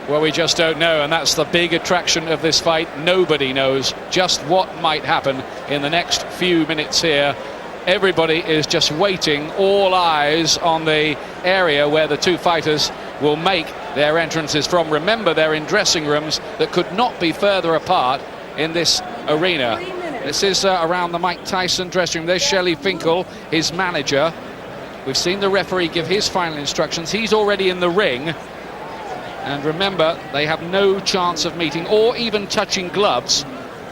Well, we just don't know, and that's the big attraction of this fight. Nobody knows just what might happen in the next few minutes here. Everybody is just waiting, all eyes on the area where the two fighters will make their entrances from. Remember, they're in dressing rooms that could not be further apart in this arena. This is around the Mike Tyson dressing room. There's Shelley Finkel, his manager. We've seen the referee give his final instructions. He's already in the ring. And remember, they have no chance of meeting or even touching gloves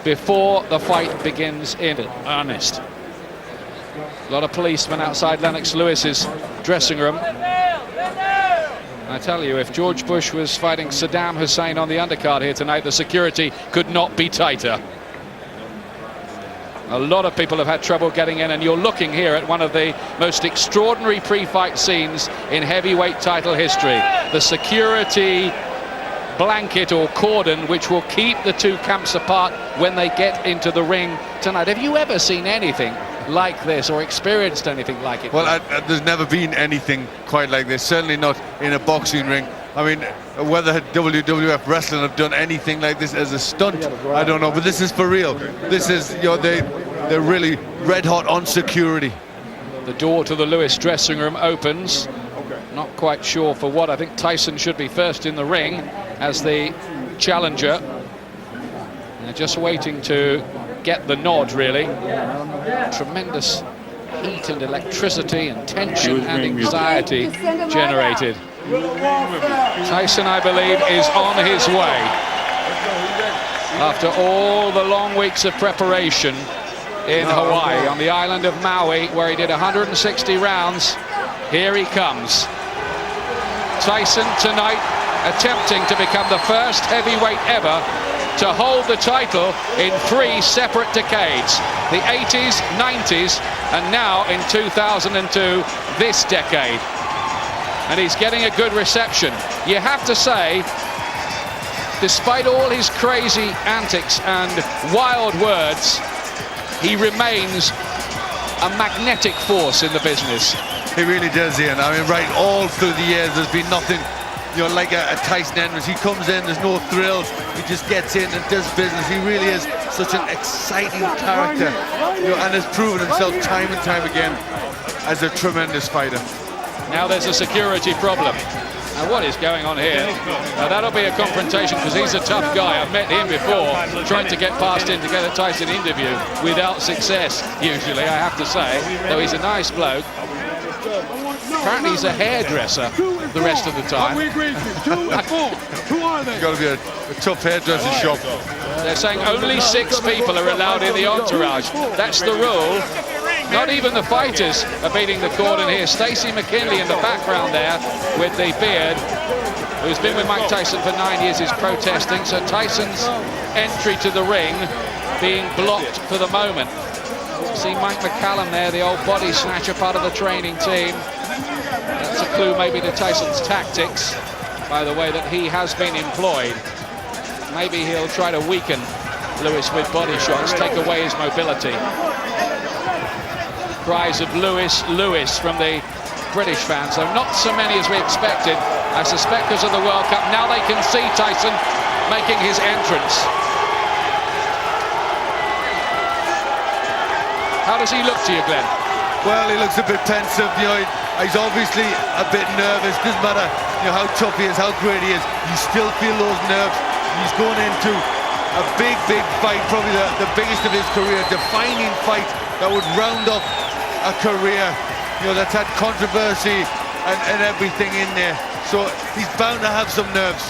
before the fight begins in earnest. A lot of policemen outside Lennox Lewis's dressing room. I tell you, if George Bush was fighting Saddam Hussein on the undercard here tonight, the security could not be tighter. A lot of people have had trouble getting in, and you're looking here at one of the most extraordinary pre-fight scenes in heavyweight title history. The security blanket or cordon which will keep the two camps apart when they get into the ring tonight. Have you ever seen anything like this or experienced anything like it? Well, there's never been anything quite like this, certainly not in a boxing ring. I mean, whether WWF wrestling have done anything like this as a stunt, I don't know, but this is for real. This is, you know, they're really red hot on security. The door to the Lewis dressing room opens. Not quite sure for what. I think Tyson should be first in the ring as the challenger. They're just waiting to get the nod, really. Tremendous heat and electricity and tension and anxiety generated. Tyson, I believe, is on his way. After all the long weeks of preparation in Hawaii, on the island of Maui, where he did 160 rounds, here he comes. Tyson tonight attempting to become the first heavyweight ever to hold the title in 3 separate decades. The 80s, 90s, and now in 2002, this decade. And he's getting a good reception. You have to say, despite all his crazy antics and wild words, he remains a magnetic force in the business. He really does, Ian. I mean, right all through the years, there's been nothing, you know, like a Tyson entrance. He comes in, there's no thrills. He just gets in and does business. He really is such an exciting character, you know, and has proven himself time and time again as a tremendous fighter. Now there's a security problem. Now what is going on here? Now that'll be a confrontation because he's a tough guy. I've met him before, trying to get past him to get a Tyson interview without success, usually, I have to say, though he's a nice bloke. Apparently he's a hairdresser the rest of the time. It's got to be a tough hairdressing shop. They're saying only 6 people are allowed in the entourage. That's the rule. Not even the fighters are beating the cordon here. Stacey McKinley in the background there with the beard, who's been with Mike Tyson for 9 years, is protesting. So Tyson's entry to the ring being blocked for the moment. See Mike McCallum there, the old body snatcher, part of the training team. That's a clue maybe to Tyson's tactics, by the way that he has been employed. Maybe he'll try to weaken Lewis with body shots, take away his mobility. Cries of Lewis, Lewis from the British fans, though not so many as we expected. I suspect because of the World Cup. Now they can see Tyson making his entrance. How does he look to you, Glenn? Well, he looks a bit pensive, you know, he's obviously a bit nervous. Doesn't matter, you know, how tough he is, how great he is, you still feel those nerves. He's going into a big fight, probably the biggest of his career, defining fight that would round up a career, you know, that's had controversy and everything in there. So he's bound to have some nerves.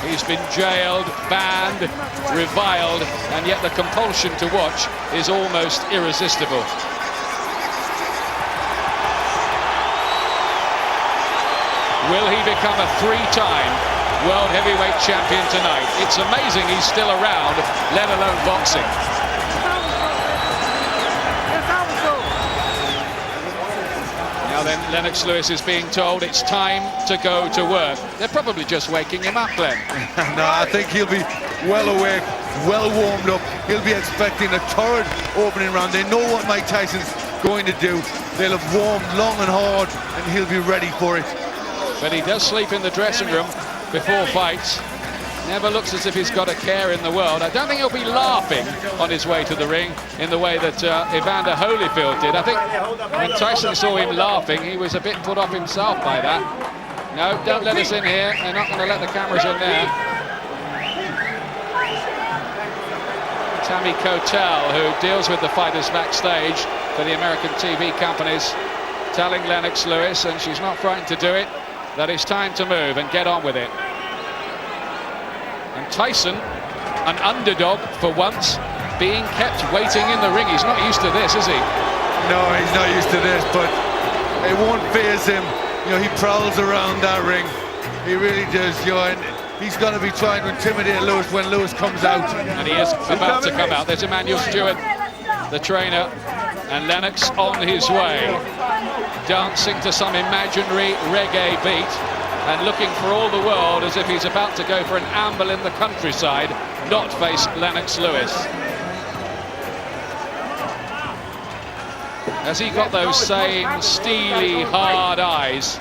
He's been jailed, banned, reviled, and yet the compulsion to watch is almost irresistible. Will he become a 3-time world heavyweight champion tonight? It's amazing he's still around, let alone boxing. Now then, Lennox Lewis is being told it's time to go to work. They're probably just waking him up, Glenn. No, I think he'll be well awake, well warmed up. He'll be expecting a torrid opening round. They know what Mike Tyson's going to do. They'll have warmed long and hard, and he'll be ready for it. But he does sleep in the dressing room. before fights. Never looks as if he's got a care in the world. I don't think he'll be laughing on his way to the ring in the way that Evander Holyfield did. I think when Tyson saw him laughing, he was a bit put off himself by that. No, don't let us in here. They're not going to let the cameras in there. Tammy Cotel, who deals with the fighters backstage for the American TV companies, telling Lennox Lewis, and she's not frightened to do it, that it's time to move and get on with it. And Tyson, an underdog for once, being kept waiting in the ring. He's not used to this, is he? No, he's not used to this, but it won't faze him. You know, he prowls around that ring. He really does, you know, and he's going to be trying to intimidate Lewis when Lewis comes out. And he is about to come out. There's Emmanuel Stewart, the trainer, and Lennox on his way, dancing to some imaginary reggae beat, and looking for all the world as if he's about to go for an amble in the countryside, not face Lennox Lewis. Has he got those same steely, hard eyes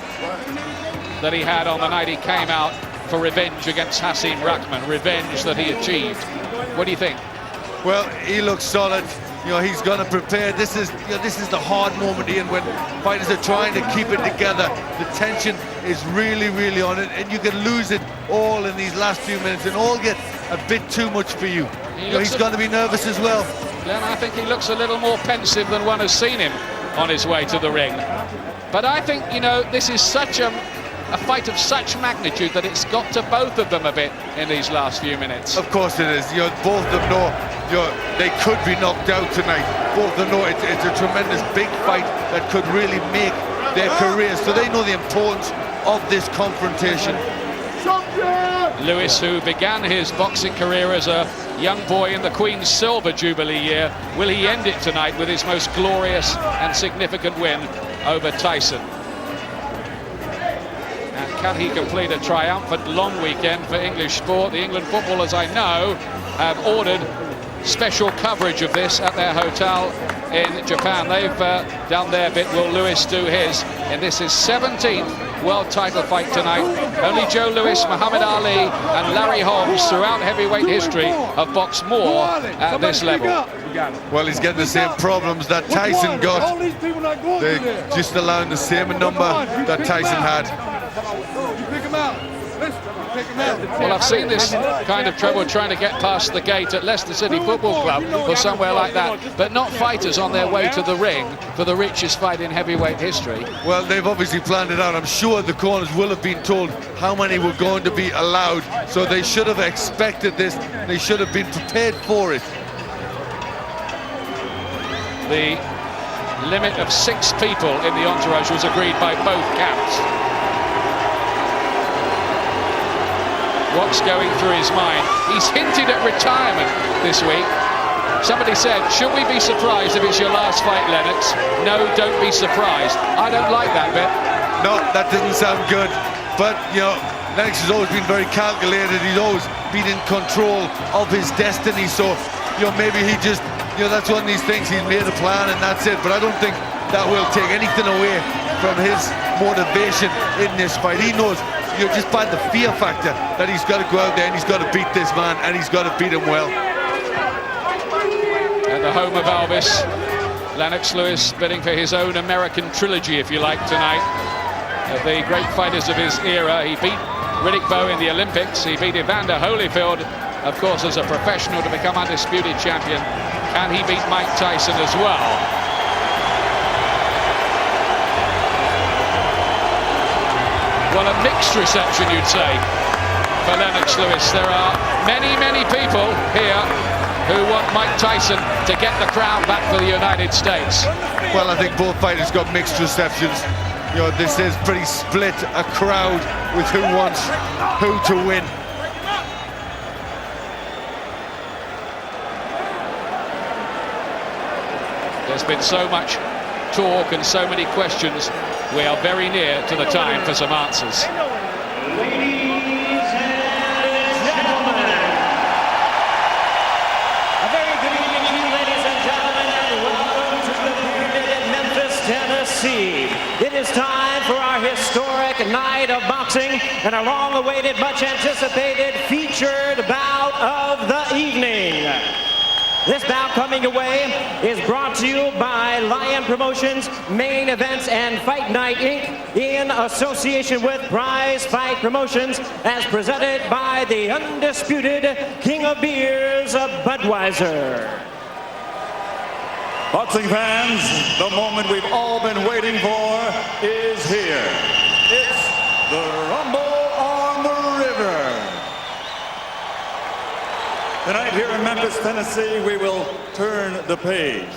that he had on the night he came out for revenge against Hasim Rahman? Revenge that he achieved. What do you think? Well, he looks solid. You know, he's going to prepare. This is the hard moment, Ian, when fighters are trying to keep it together. The tension is really, really on it, and you can lose it all in these last few minutes and all get a bit too much for you. He's going to be nervous as well. Glenn, I think he looks a little more pensive than one has seen him on his way to the ring. But I think, you know, this is such a fight of such magnitude that it's got to both of them a bit in these last few minutes. Of course it is. You know, both of them know, you know, they could be knocked out tonight. Both of them know it's a tremendous big fight that could really make their careers. So they know the importance of this confrontation. Lewis, who began his boxing career as a young boy in the Queen's Silver Jubilee year, will he end it tonight with his most glorious and significant win over Tyson? And can he complete a triumphant long weekend for English sport? The England footballers, I know, have ordered special coverage of this at their hotel in Japan. They've done their bit. Will Lewis do his? And this is 17th world title fight tonight. Only Joe Louis, Muhammad Ali and Larry Holmes throughout heavyweight history have boxed more at this level. Well, he's getting the same problems that Tyson got. They're just allowing the same number that Tyson had. Well, I've seen this kind of trouble trying to get past the gate at Leicester City Football Club or somewhere like that, but not fighters on their way to the ring for the richest fight in heavyweight history. Well, they've obviously planned it out. I'm sure the corners will have been told how many were going to be allowed, so they should have expected this. They should have been prepared for it. The limit of 6 people in the entourage was agreed by both camps. What's going through his mind? He's hinted at retirement this week. Somebody said, should we be surprised if it's your last fight, Lennox? No, don't be surprised. I don't like that bit. No, that doesn't sound good. But, you know, Lennox has always been very calculated. He's always been in control of his destiny. So, you know, maybe he just, you know, that's one of these things. He's made a plan and that's it. But I don't think that will take anything away from his motivation in this fight. He knows, you know, just by the fear factor that he's got to go out there and he's got to beat this man, and he's got to beat him well. At the home of Elvis, Lennox Lewis bidding for his own American trilogy, if you like, tonight. The great fighters of his era. He beat Riddick Bowe in the Olympics. He beat Evander Holyfield, of course, as a professional to become undisputed champion. Can he beat Mike Tyson as well? Well, a mixed reception, you'd say, for Lennox Lewis. There are many, many people here who want Mike Tyson to get the crown back for the United States. Well, I think both fighters got mixed receptions. You know, this is pretty split, a crowd with who wants who to win. There's been so much talk and so many questions. We are very near to the time for some answers. Ladies and gentlemen, a very good evening to you, ladies and gentlemen, and welcome to the pyramid in Memphis, Tennessee. It is time for our historic night night of boxing and a long-awaited, much-anticipated featured bout of the evening. This bout coming away is brought to you by Lion Promotions, Main Events, and Fight Night, Inc. in association with Prize Fight Promotions, as presented by the undisputed King of Beers, Budweiser. Boxing fans, the moment we've all been waiting for is here. It's the Rumble on the River. Tonight here in Memphis, Tennessee, we will turn the page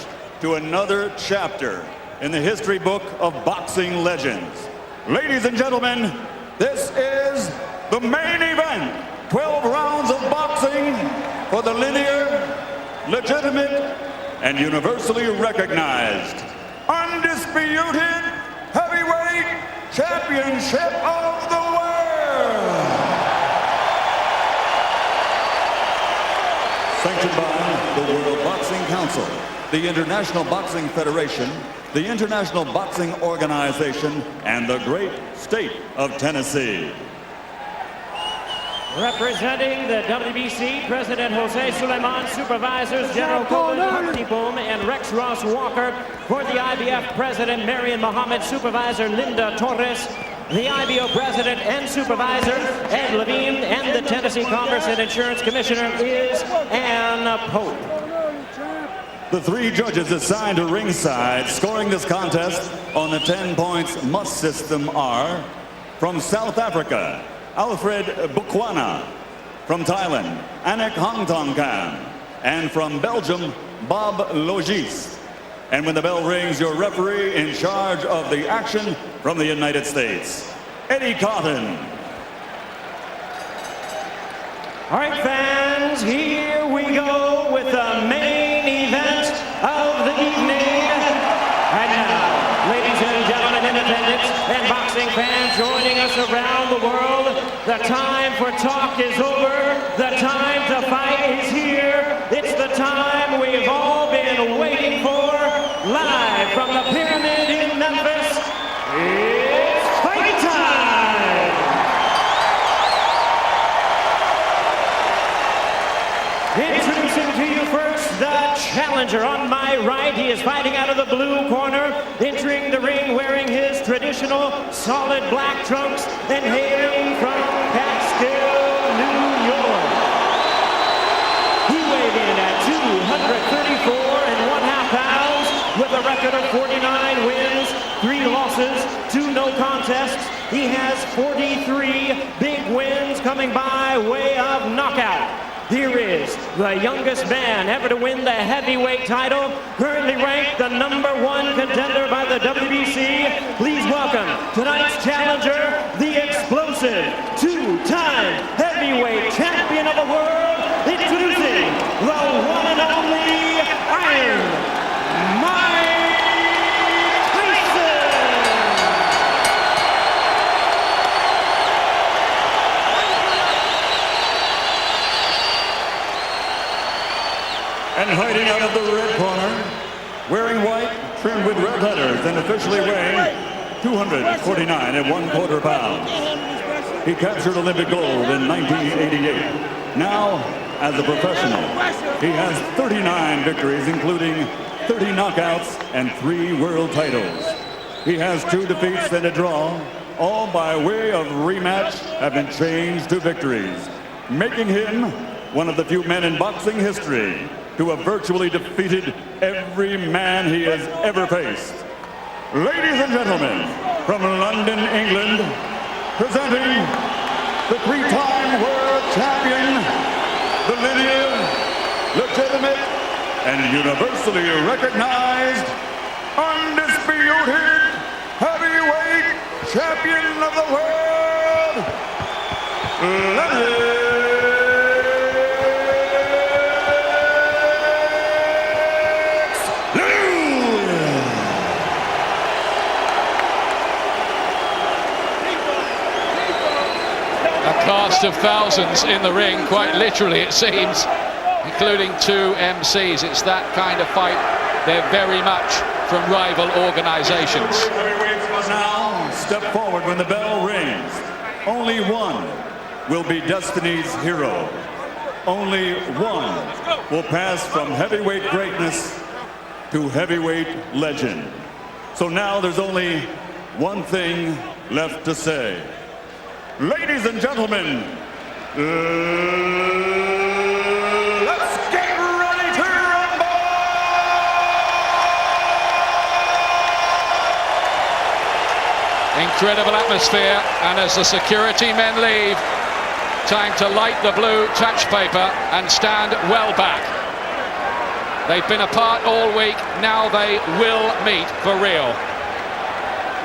to another chapter in the history book of boxing legends. Ladies and gentlemen, this is the main event. 12 rounds of boxing for the linear, legitimate, and universally recognized, undisputed heavyweight championship of the world. Sanctioned by the World Boxing Council, the International Boxing Federation, the International Boxing Organization, and the great state of Tennessee. Representing the WBC, President Jose Suleiman, Supervisors General Colin Harteboom and Rex Ross Walker. For the IBF President Marion Muhammad, Supervisor Linda Torres. The IBO President and Supervisor Ed Levine, and the Tennessee Commerce and Insurance Commissioner is Ann Pope. The three judges assigned to ringside scoring this contest on the 10 points must system are from South Africa, Alfred Bukwana, from Thailand, Anik Hongtongkam, and from Belgium, Bob Logis. And when the bell rings, your referee in charge of the action from the United States, Eddie Cotton. All right, fans, here we go with the main event of the evening. And now, ladies and gentlemen in attendance and boxing fans joining us around the world, the time for talk is over. The time to fight is here. It's the time we've all been waiting for. Live from the Pyramid in Memphis, it's fight time! Introducing to you first the challenger. On my right, he is fighting out of the blue corner, entering the ring wearing his traditional solid black trunks and hailing from Catskill, New York. He weighed in at 234 1/2 pounds with a record of 49 wins, 3 losses, 2 no contests. He has 43 big wins coming by way of knockout. Here is the youngest man ever to win the heavyweight title, currently ranked the #1 contender by the WBC. Please welcome tonight's challenger, the explosive 2-time heavyweight champion of the world, introducing the one and only Iron Mike Tyson. And fighting out of the red corner, wearing white, trimmed with red letters, and officially weighing 249 1/4 pounds. He captured Olympic gold in 1988. Now, as a professional, he has 39 victories, including 30 knockouts and 3 world titles. He has 2 defeats and a draw, all by way of rematch have been changed to victories, making him one of the few men in boxing history to have virtually defeated every man he has ever faced. Ladies and gentlemen, from London, England, presenting the 3-time world champion, the linear, legitimate, and universally recognized, undisputed heavyweight champion of the world, Lennox. Cast of thousands in the ring, quite literally it seems, including 2 MCs. It's that kind of fight. They're very much from rival organizations. Heavyweights must now step forward when the bell rings. Only one will be Destiny's hero. Only one will pass from heavyweight greatness to heavyweight legend. So now there's only one thing left to say. Ladies and gentlemen, let's get ready to rumble! Incredible atmosphere, and as the security men leave, time to light the blue touch paper and stand well back. They've been apart all week, now they will meet for real.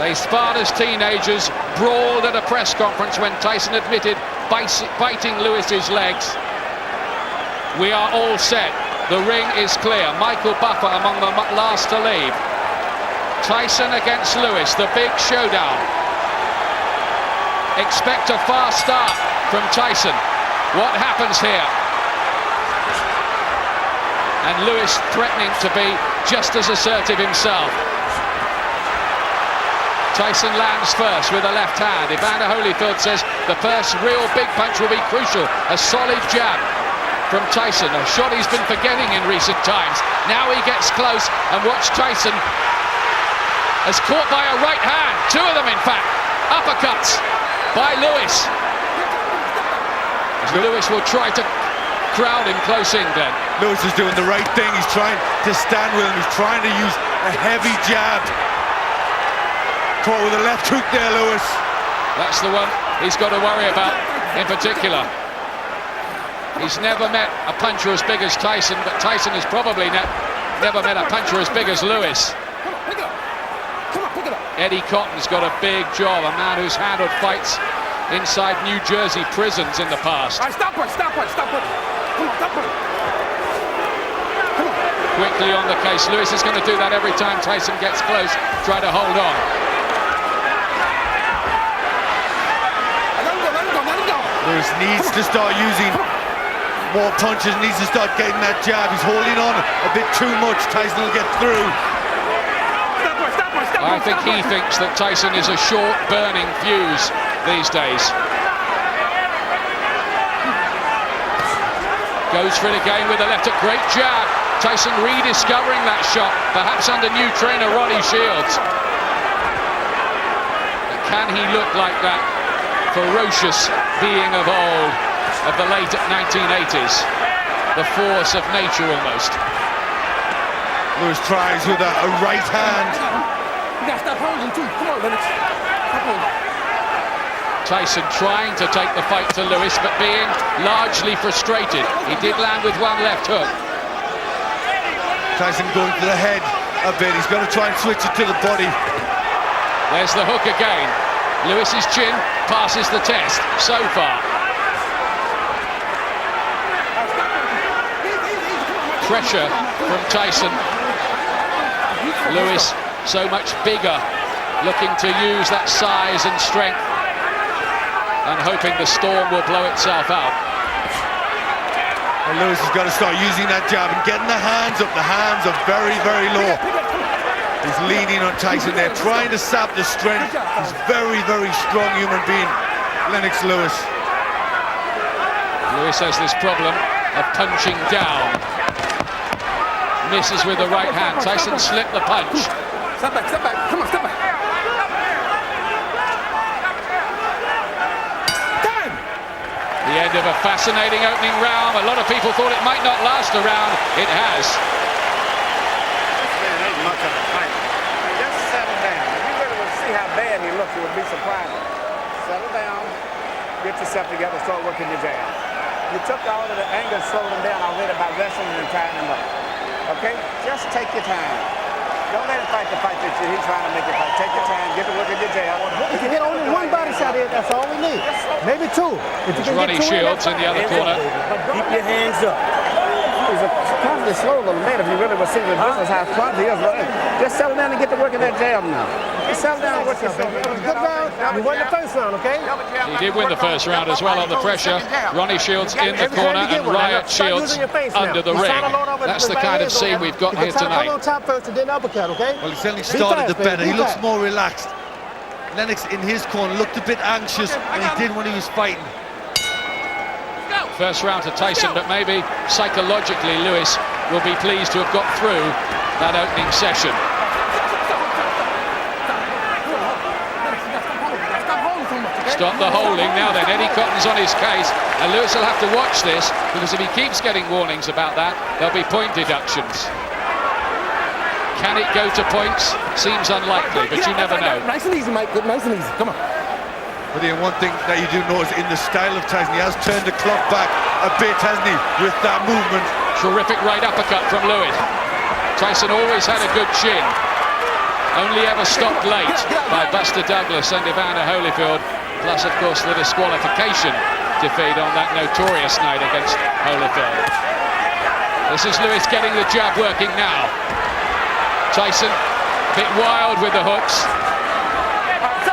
They sparred as teenagers, brawled at a press conference when Tyson admitted biting Lewis's legs. We are all set, the ring is clear. Michael Buffer among the last to leave. Tyson against Lewis, the big showdown. Expect a fast start from Tyson. What happens here? And Lewis threatening to be just as assertive himself. Tyson lands first with a left hand. Evander Holyfield says the first real big punch will be crucial. A solid jab from Tyson, a shot he's been forgetting in recent times. Now he gets close, and watch Tyson as caught by a right hand. Two of them, in fact. Uppercuts by Lewis. Lewis will try to crowd him close in, Glenn. Lewis is doing the right thing. He's trying to stand with him. He's trying to use a heavy jab. Caught with a left hook there, Lewis. That's the one he's got to worry about in particular. He's never met a puncher as big as Tyson, but Tyson has probably never met a puncher as big as Lewis. Eddie Cotton's got a big job, a man who's handled fights inside New Jersey prisons in the past. Stop it. Come on. Quickly on the case. Lewis is going to do that every time Tyson gets close, try to hold on. Lewis needs to start using more punches, needs to start getting that jab. He's holding on a bit too much. Tyson will get through. I think he thinks that Tyson is a short burning fuse these days. Goes for it again with a left hook. Great jab. Tyson rediscovering that shot, perhaps under new trainer Ronnie Shields. But can he look like that ferocious being of old, of the late 1980s? The force of nature almost. Lewis tries with a right hand. You gotta stop holding too. Come on, Lennox. Stop holding. Tyson trying to take the fight to Lewis, but being largely frustrated. He did land with one left hook. Tyson going to the head a bit. He's got to try and switch it to the body. There's the hook again. Lewis's chin passes the test so far. Pressure from Tyson. Lewis so much bigger, looking to use that size and strength and hoping the storm will blow itself out. And Lewis has got to start using that jab and getting the hands up. The hands are very, very low. He's leaning on Tyson there, trying to sap the strength. He's very, very strong human being, Lennox Lewis. Lewis has this problem of punching down. Misses with the right hand. Tyson slipped the punch. Step back. Come on, step back. Time! The end of a fascinating opening round. A lot of people thought it might not last a round. It has. This ain't much of a fight. Just settle down. If you really want to see how bad he looks, you would be surprised. Settle down. Get yourself together. Start working your jab. You took all of the anger and slowed him down already by wrestling and tying him up. Okay? Just take your time. Don't let him fight the fight that he's trying to make you fight. Take your time, get to work at your jab. If you get only one body shot in, that's all we need. Maybe two. If you can Ronnie get two Shields in the other corner. Keep your hands up. He's a constantly slow little man if you really will see the business how clumsy he is. Just settle down and get to work at that jab now. Just settle down and work yourself. Good round. You won the first round, okay? He did win the first round as well under pressure. Ronnie Shields in the corner and Riot Shields under the ring. That's the kind of scene we've got here tonight. On top first and then uppercut, okay? Well, he certainly started the better. He looks more relaxed. Lennox in his corner looked a bit anxious, and he did when he was fighting. First round to Tyson, but maybe psychologically Lewis will be pleased to have got through that opening session. Stop the holding now then. Eddie Cotton's on his case, and Lewis will have to watch this, because if he keeps getting warnings about that, there'll be point deductions. Can it go to points? Seems unlikely, but you never know. Nice and easy, Mike. Good, nice and easy. Come on. But then one thing that you do notice in the style of Tyson, he has turned the clock back a bit, hasn't he, with that movement. Terrific right uppercut from Lewis. Tyson always had a good chin. Only ever stopped late by Buster Douglas and Evander Holyfield. Plus, of course, the disqualification defeat on that notorious night against Holyfield. This is Lewis getting the jab working now. Tyson, a bit wild with the hooks.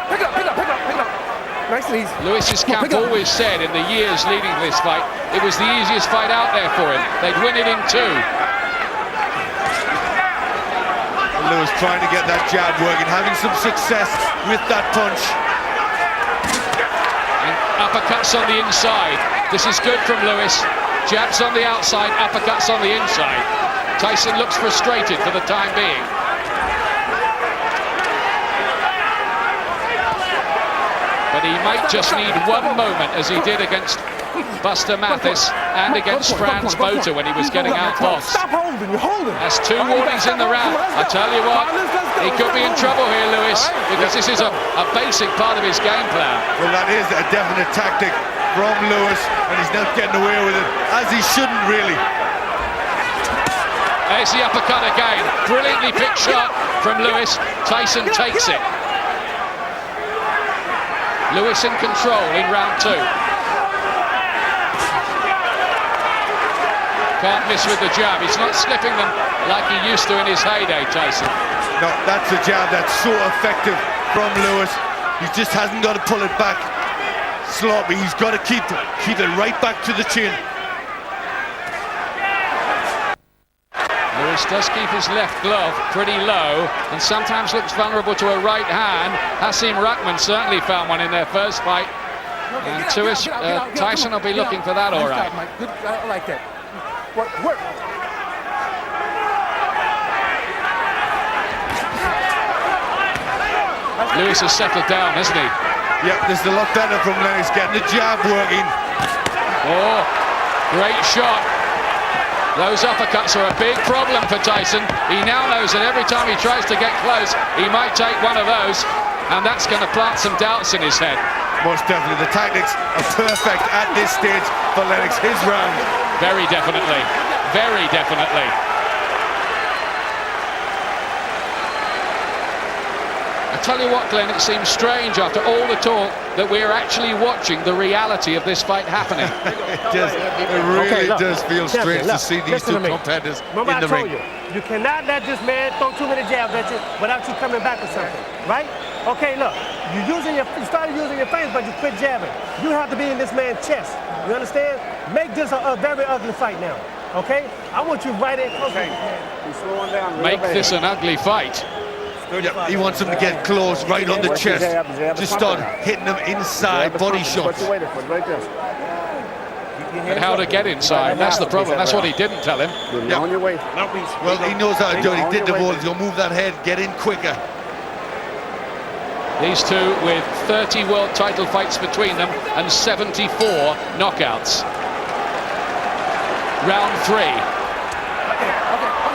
Pick it up. Nice and easy. Lewis's camp always said in the years leading to this fight, it was the easiest fight out there for him. They'd win it in 2. Lewis trying to get that jab working, having some success with that punch. And uppercuts on the inside. This is good from Lewis. Jabs on the outside, uppercuts on the inside. Tyson looks frustrated for the time being. But he might just need one moment, as he did against Buster Mathis and against Franz Botha when he was getting outboxed. Stop holding, you're holding. That's 2 warnings in the round. I tell you what, he could be in trouble here, Lewis, because this is a basic part of his game plan. Well, that is a definite tactic from Lewis, and he's not getting away with it, as he shouldn't really. There's the uppercut again. Brilliantly picked shot from Lewis. Tyson takes it. Lewis in control in round 2. Can't miss with the jab. He's not slipping them like he used to in his heyday, Tyson. No, that's a jab that's so effective from Lewis. He just hasn't got to pull it back sloppy. He's got to keep it right back to the chin. Lewis does keep his left glove pretty low and sometimes looks vulnerable to a right hand. Hasim Rahman certainly found one in their first fight. And Tyson will be looking for that all right. Good, I like that. Work. Lewis has settled down, hasn't he? Yep, this is a lot better from Lennox, getting the jab working. Oh, great shot. Those uppercuts are a big problem for Tyson. He now knows that every time he tries to get close, he might take one of those, and that's going to plant some doubts in his head. Most definitely, the tactics are perfect at this stage for Lennox. His round. Very definitely. Very definitely. I tell you what, Glenn, it seems strange after all the talk that we're actually watching the reality of this fight happening. It really does feel strange to see these two competitors in the ring. You cannot let this man throw too many jabs at you without you coming back with something, right? Okay, look, you started using your feints, but you quit jabbing. You have to be in this man's chest. You understand? Make this a very ugly fight now, okay? I want you right in close. He's slowing down. Make this an ugly fight. Yep, he wants him to get close, right on the chest. Just start hitting him inside, body shots. And how to get inside, that's the problem. That's what he didn't tell him. Yep. On your way. Well, he knows how to do it. He did the ball. He's going to move that head, get in quicker. These two with 30 world title fights between them and 74 knockouts. Round 3.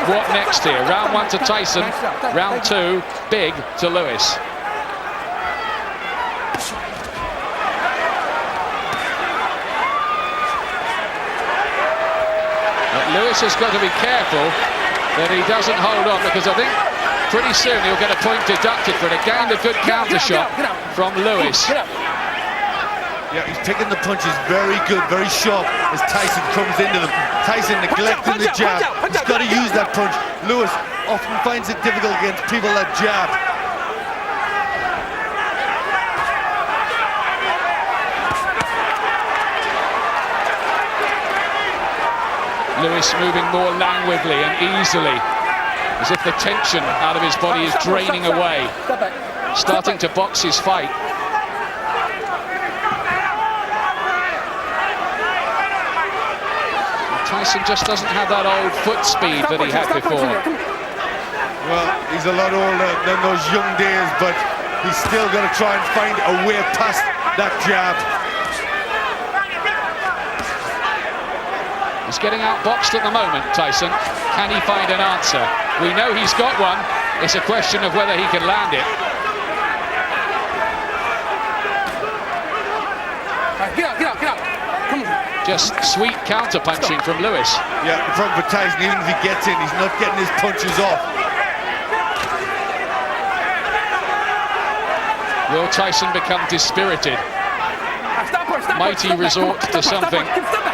What next here? Round 1 to Tyson, round 2, big to Lewis. But Lewis has got to be careful that he doesn't hold on, because I think pretty soon he'll get a point deducted for it. Again, a good counter shot from Lewis. Yeah, he's taking the punches very good, very sharp as Tyson comes into them. Tyson neglecting the jab. He's got to use that punch. Lewis often finds it difficult against people that jab. Lewis moving more languidly and easily, as if the tension out of his body is draining away. starting to box his fight. Tyson just doesn't have that old foot speed that he had before. Well, he's a lot older than those young days, but he's still going to try and find a way past that jab. He's getting outboxed at the moment, Tyson. Can he find an answer? We know he's got one. It's a question of whether he can land it. Get out. Come on. Just sweet counter-punching from Lewis. Yeah, the problem for Tyson, even if he gets in, he's not getting his punches off. Will Tyson become dispirited? Might he resort to something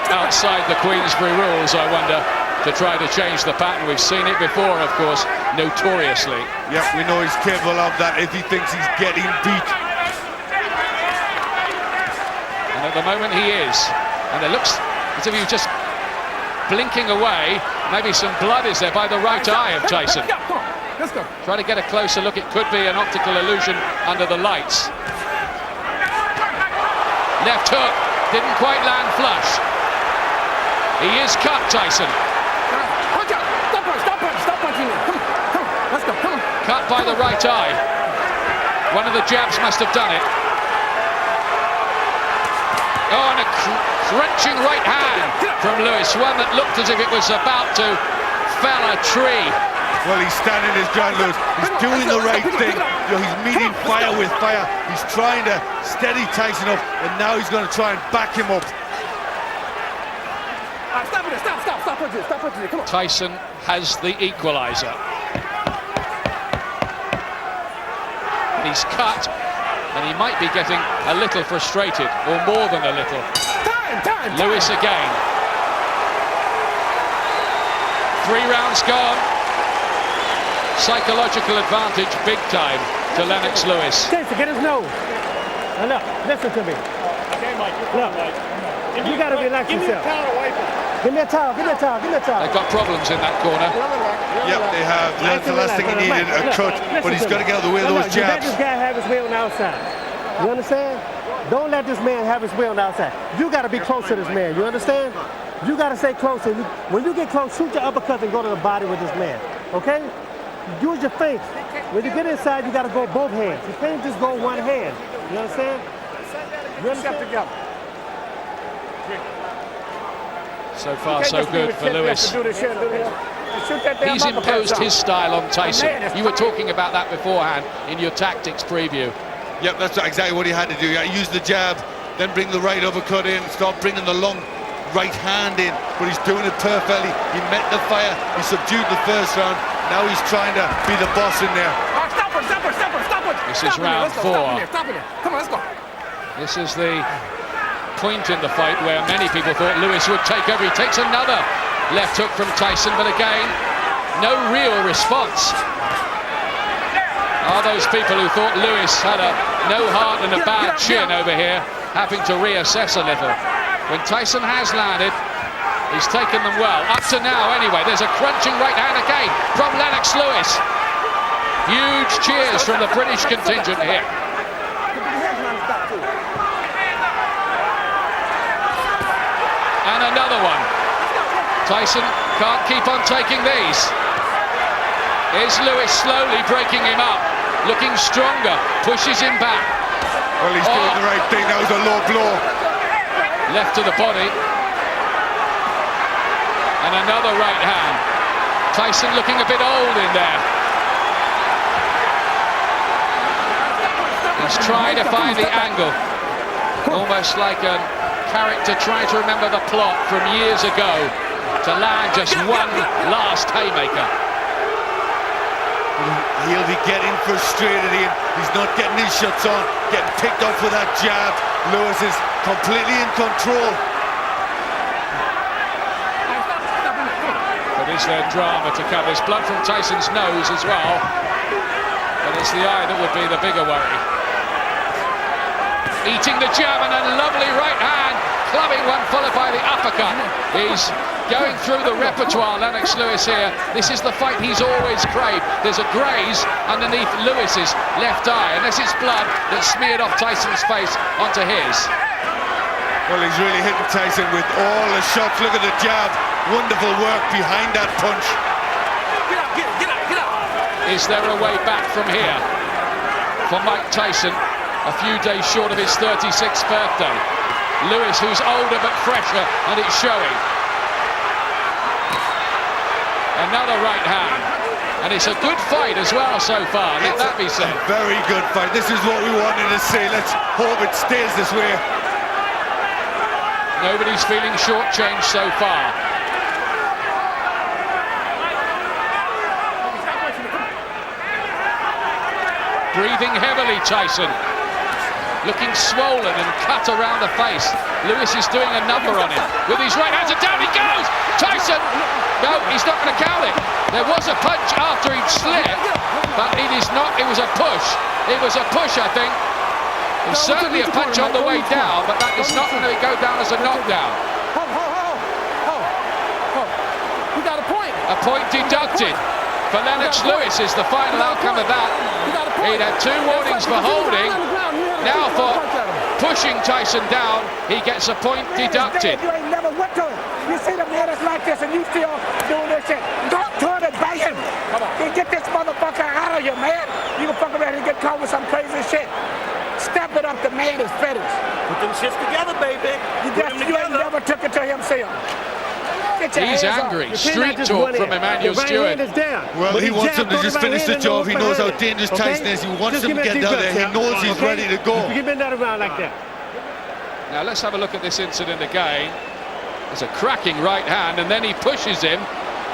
outside the Queensberry rules, I wonder, to try to change the pattern? We've seen it before, of course, notoriously. Yeah, we know he's capable of that if he thinks he's getting beat. And at the moment he is. And it looks as if he's just blinking away. Maybe some blood is there by the right eye of Tyson. Let's go. Try to get a closer look. It could be an optical illusion under the lights. Left hook, didn't quite land flush. He is cut, Tyson. Punch out. Stop punching him. Come on. Let's go. Come on. Cut by the right eye. One of the jabs must have done it. Oh, and a crunching right hand from Lewis. One that looked as if it was about to fell a tree. Well, he's standing his ground, Lewis. He's doing the right thing. You know, he's meeting fire with fire. He's trying to steady Tyson up, and now he's going to try and back him up. Stop punching it. Stop punching it. Come on. Tyson has the equalizer. And he's cut, and he might be getting a little frustrated, or more than a little. Time. Lewis again. 3 rounds gone. Psychological advantage big time to Lennox Lewis. Tyson, get his nose. Now look, listen to me. Look, you got to relax yourself. Give me a towel. They've got problems in that corner. Yep, they have. That's the last thing he needed, a cut. But he's got to get out of the way of those You let jabs. this guy have his way on the outside. You understand? Don't let this man have his way on the outside. You got to be close to this man. You understand? You got to stay close. When you get close, shoot your uppercut and go to the body with this man. Okay? Use your feints. When you get inside, you got to go both hands. You can't just go one hand. You understand? You understand? Together. So far, so good for Lewis. He's imposed his style on Tyson. You were talking about that beforehand in your tactics preview. Yep, that's exactly what he had to do. Use the jab, then bring the right uppercut in, start bringing the long right hand in, but he's doing it perfectly. He met the fire, he subdued the first round. Now he's trying to be the boss in there. Stop it. This is round 4. Stop it. Come on, let's go. This is the point in the fight where many people thought Lewis would take over. He takes another left hook from Tyson, but again, no real response. Are those people who thought Lewis had no heart and a bad chin over here having to reassess a little? When Tyson has landed, he's taken them well. Up to now, anyway. There's a crunching right hand again from Lennox Lewis. Huge cheers from the British contingent here. And another one. Tyson can't keep on taking these. Here's Lewis slowly breaking him up, looking stronger, pushes him back. Well, he's doing the right thing. That was a low blow. Left to the body. And another right hand. Tyson looking a bit old in there. He's trying to find the angle. Almost like a character trying to remember the plot from years ago to land just one last haymaker. He'll be getting frustrated here. He's not getting his shots on, getting picked off with that jab. Lewis is completely in control. But is there drama to come? There's blood from Tyson's nose as well. But it's the eye that would be the bigger worry. Eating the jab and a lovely right hand, clubbing one followed by the uppercut. He's going through the repertoire, Lennox Lewis here. This is the fight he's always craved. There's a graze underneath Lewis's left eye, and this is blood that smeared off Tyson's face onto his. Well, he's really hitting Tyson with all the shots. Look at the jab. Wonderful work behind that punch. Get out. Is there a way back from here for Mike Tyson, a few days short of his 36th birthday? Lewis, who's older but fresher, and it's showing. Another right hand. And it's a good fight as well so far, let that be said. A very good fight. This is what we wanted to see. Let's hope it stays this way. Nobody's feeling shortchanged so far. Breathing heavily, Tyson. Looking swollen and cut around the face. Lewis is doing a number on him with his right hands, and down he goes! Tyson! No, he's not going to count it. There was a punch after he'd slipped, but it is not, it was a push. It was a push, I think. It was certainly a punch on the way down, but that is not going to go down as a knockdown. You got a point. A point deducted for Lennox Lewis is the final outcome of that. He'd had 2 warnings for holding. Now for pushing Tyson down, he gets a point deducted. You ain't never went to it. You see the man that's like this and you still doing this shit. Don't turn it by him. Come on. Get this motherfucker out of here, man. You can fuck around and get caught with some crazy shit. Step it up, the man is finished. Put them shits together, baby. You ain't never took it to himself. He's angry. Street talk from Emmanuel Stewart. Well, he wants him to just finish the job. He knows how dangerous Tyson is. He wants him to get down there. He knows he's ready to go. You bend that around like that. Now let's have a look at this incident again. There's a cracking right hand, and then he pushes him.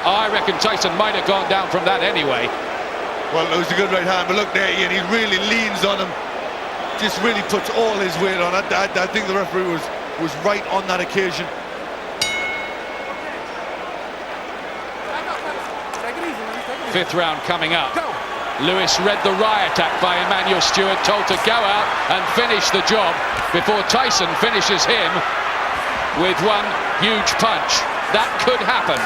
I reckon Tyson might have gone down from that anyway. Well, it was a good right hand, but look there, Ian, he really leans on him. Just really puts all his weight on it. I think the referee was right on that occasion. Fifth round coming up. Lewis read the riot act by Emmanuel Stewart, told to go out and finish the job before Tyson finishes him with one huge punch. That could happen.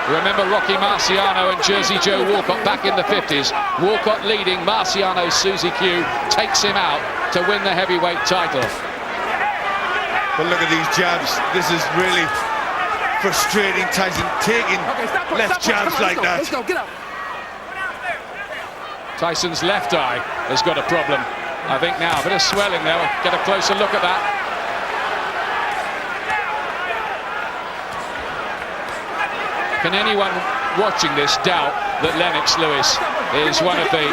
Remember Rocky Marciano and Jersey Joe Walcott back in the 50s. Walcott leading, Marciano's Susie Q takes him out to win the heavyweight title. But look at these jabs. This is really frustrating. Tyson taking left jabs like that. Let's go, get up. Tyson's left eye has got a problem, I think now. A bit of swelling there. We'll get a closer look at that. Can anyone watching this doubt that Lennox Lewis is one of the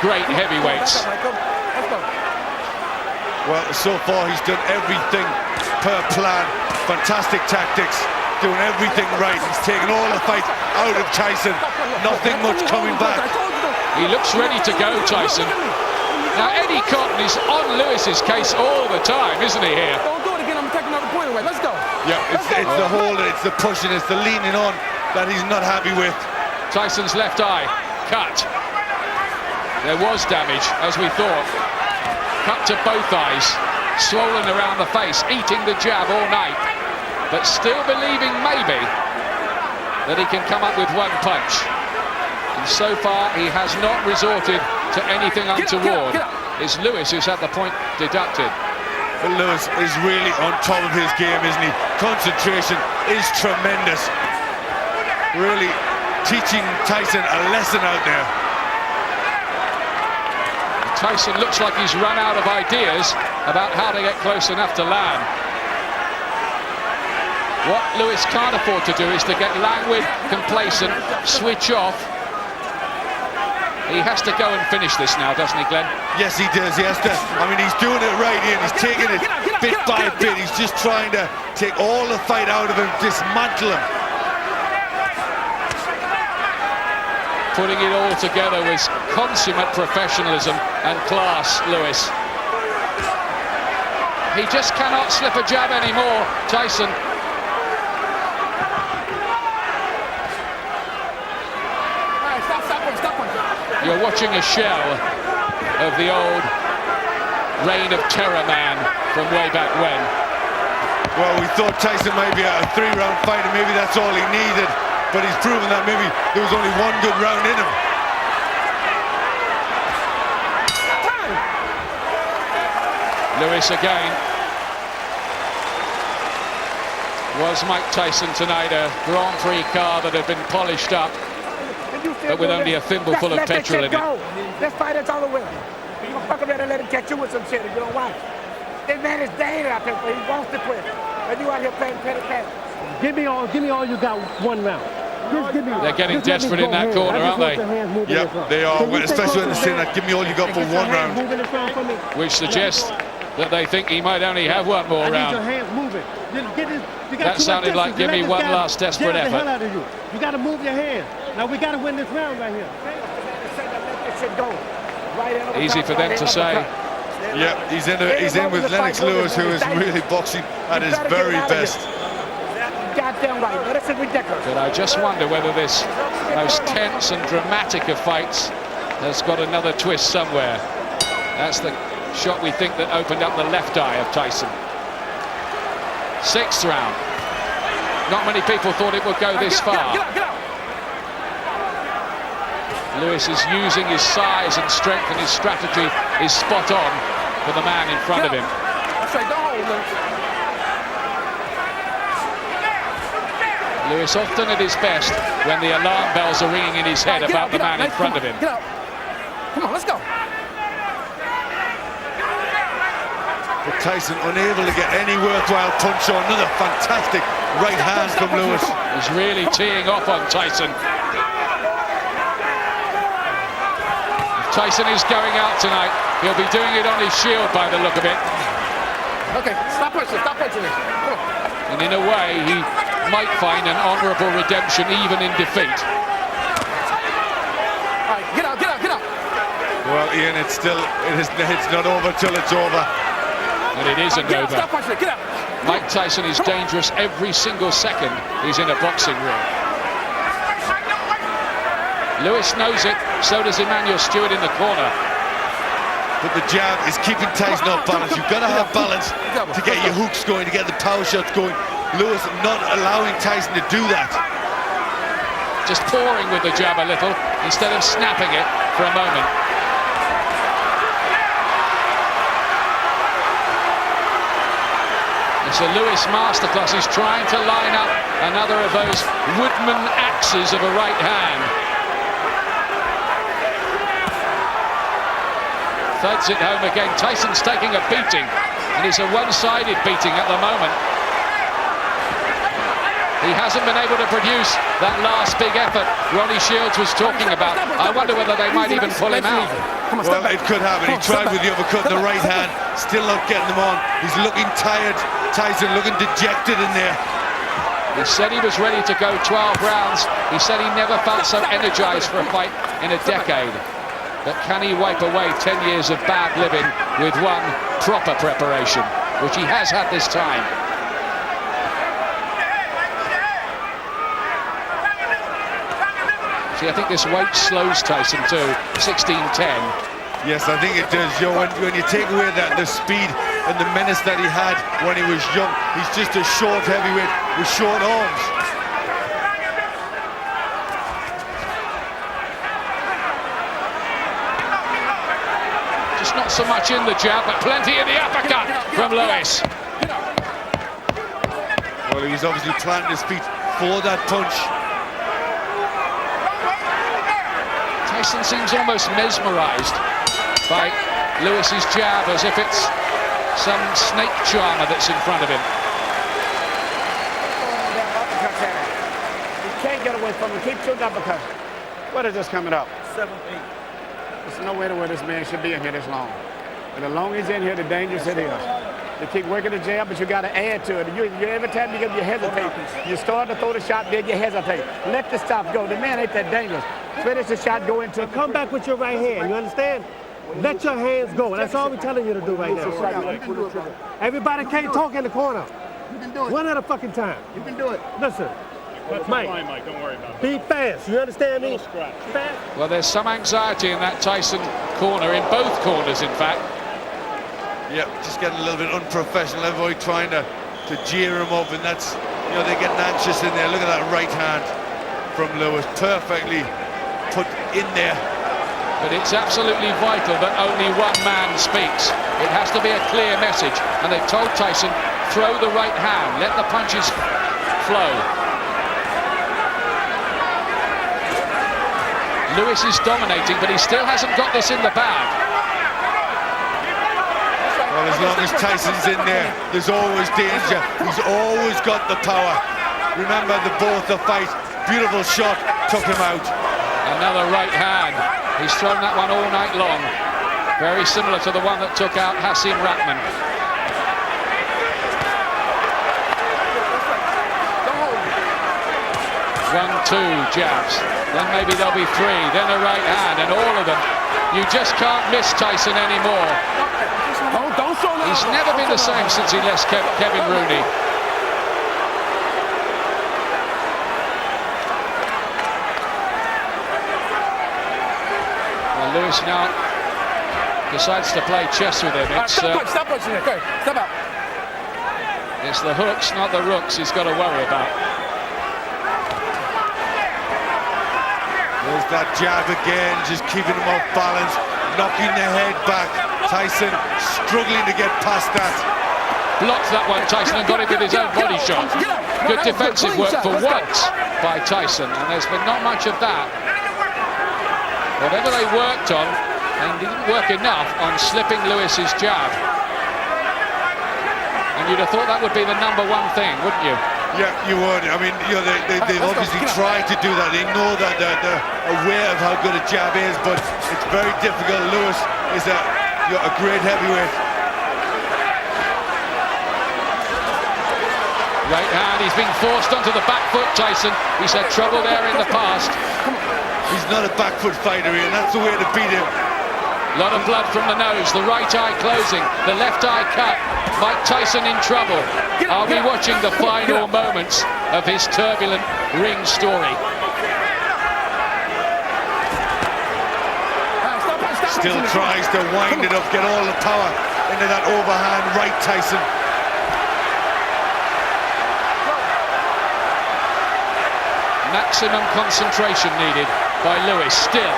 great heavyweights? Well, so far he's done everything per plan. Fantastic tactics, doing everything right. He's taken all the fight out of Tyson. Nothing much coming back. He looks ready to go, Tyson. Now, Eddie Cotton is on Lewis's case all the time, isn't he, here? Don't do it again, I'm taking another point away. Let's go. Yeah, it's the holding, it's the pushing, it's the leaning on that he's not happy with. Tyson's left eye cut. There was damage, as we thought. Cut to both eyes, swollen around the face, eating the jab all night, but still believing maybe that he can come up with one punch. And so far he has not resorted to anything untoward. It's Lewis who's had the point deducted. But Lewis is really on top of his game, isn't he? Concentration is tremendous. Really teaching Tyson a lesson out there. Tyson looks like he's run out of ideas about how to get close enough to land. What Lewis can't afford to do is to get languid, complacent, switch off. He has to go and finish this now, doesn't he, Glenn? Yes, he does. He has to. I mean, he's doing it right here. He's taking it bit by bit. He's just trying to take all the fight out of him, dismantle him. Putting it all together with consummate professionalism and class, Lewis. He just cannot slip a jab anymore, Tyson. Stop. You're watching a shell of the old reign of terror man from way back when. Well, we thought Tyson might be a 3-round fight, and maybe that's all he needed. But he's proven that maybe there was only one good round in him. Lewis again. Was Mike Tyson tonight a Grand Prix car that had been polished up, but with only a thimbleful of petrol in it? Let's fight it all the way. You gonna fuck around and let him catch you with some shit if you don't want it. This man is dangerous out there, but he wants to quit. And you out here playing petty petty. Give me all you got, one round. Just give me They're getting desperate in that corner, aren't they? Yep, they are, especially when they're saying that, give me all you got for one round. Which suggests that they think he might only have one more round. Your hands moving. That sounded like give me one last desperate effort. The hell out of you. You got to move your hands. Now we got to win this round right here. Easy for them to say. Yeah, he's in with Lennox Lewis, who is really boxing at his very best. Goddamn right, this is ridiculous. But I just wonder whether this most tense and dramatic of fights has got another twist somewhere. That's the shot we think that opened up the left eye of Tyson. 6th round. Not many people thought it would go this far. Lewis is using his size and strength, and his strategy is spot on for the man in front of him. Lewis often at his best when the alarm bells are ringing in his head about the man in front of him. Come on, let's go. But Tyson unable to get any worthwhile punch on. Another fantastic right hand from Lewis. He's really teeing off on Tyson. If Tyson is going out tonight, he'll be doing it on his shield by the look of it. Okay, stop punching me. And in a way, he might find an honourable redemption even in defeat. All right, get out. Well, Ian, it's not over till it's over. And it isn't over. Stop punching me, get out. Mike Tyson is dangerous every single second he's in a boxing ring. Lewis knows it, so does Emmanuel Stewart in the corner. But the jab is keeping Tyson off balance. You've got to have balance to get your hooks going, to get the power shots going. Lewis not allowing Tyson to do that. Just pouring with the jab a little instead of snapping it for a moment. It's a Lewis masterclass. He's trying to line up another of those woodman axes of a right hand. Thuds it home again. Tyson's taking a beating, and it's a one-sided beating at the moment. He hasn't been able to produce that last big effort Ronnie Shields was talking about. I wonder whether they might even pull him out. Well, it could happen. He tried with the uppercut in the right hand, still not getting him on. He's looking tired. Tyson looking dejected in there. He said he was ready to go 12 rounds. He said he never felt so energized for a fight in a decade. But can he wipe away 10 years of bad living with one proper preparation, which he has had this time? See, I think this weight slows Tyson too, 16-10. Yes, I think it does. When you take away the speed and the menace that he had when he was young, he's just a short heavyweight with short arms. Just not so much in the jab, but plenty in the uppercut from Lewis. Well, he was obviously planting his feet for that punch. Tyson seems almost mesmerized by Lewis's jab, as if it's some snake charmer that's in front of him. You can't get away from him. Keep shooting uppercuts. What is this coming up? 7-8. There's no way to where this man should be in here this long. And the longer he's in here, the dangerous it is. You keep working the jab, but you got to add to it. Every time you hesitate, you start to throw the shot, then you hesitate. Let the stop go. The man ain't that dangerous. Finish the shot, go into it. Come back with your right hand, you understand? Let your hands go. That's all we're telling you to do right now. Everybody can't talk in the corner. You can do it. One at a fucking time. You can do it. Listen, Mike, don't worry about it. be fast, you understand me? Fast. Well, there's some anxiety in that Tyson corner, in both corners, in fact. Yeah, just getting a little bit unprofessional. Everybody trying to jeer him up, and that's, you know, they're getting anxious in there. Look at that right hand from Lewis, perfectly put in there. But it's absolutely vital that only one man speaks. It has to be a clear message, and they've told Tyson, throw the right hand, let the punches flow. Lewis is dominating, but he still hasn't got this in the bag. Well, as long as Tyson's in there, there's always danger. He's always got the power. Remember the fight. Beautiful shot, took him out. Another right hand. He's thrown that one all night long. Very similar to the one that took out Hasim Rahman. 1, 2 jabs. Then maybe there'll be 3. Then a right hand, and all of them. You just can't miss Tyson anymore. He's never been the same since he left Kevin Rooney. Well, Lewis now decides to play chess with him. Stop punching it. Okay, step out. It's the hooks, not the rooks, he's got to worry about. There's that jab again, just keeping him off balance, knocking the head back. Tyson struggling to get past that. Blocked that one, Tyson, and got it with his own body shot. Good defensive work for once by Tyson, and there's been not much of that. Whatever they worked on, and didn't work enough on slipping Lewis's jab. And you'd have thought that would be the #1 thing, wouldn't you? Yeah, you would. I mean, you know, they've obviously tried to do that. They know that they're aware of how good a jab is, but it's very difficult. Lewis is a great heavyweight. Right hand, he's been forced onto the back foot, Tyson. He's had trouble there in the past. He's not a back foot fighter, and that's the way to beat him. A lot of blood from the nose, the right eye closing, the left eye cut. Mike Tyson in trouble. Are we watching the final moments of his turbulent ring story? Still tries to wind it up, get all the power into that overhand right, Tyson. Maximum concentration needed by Lewis still.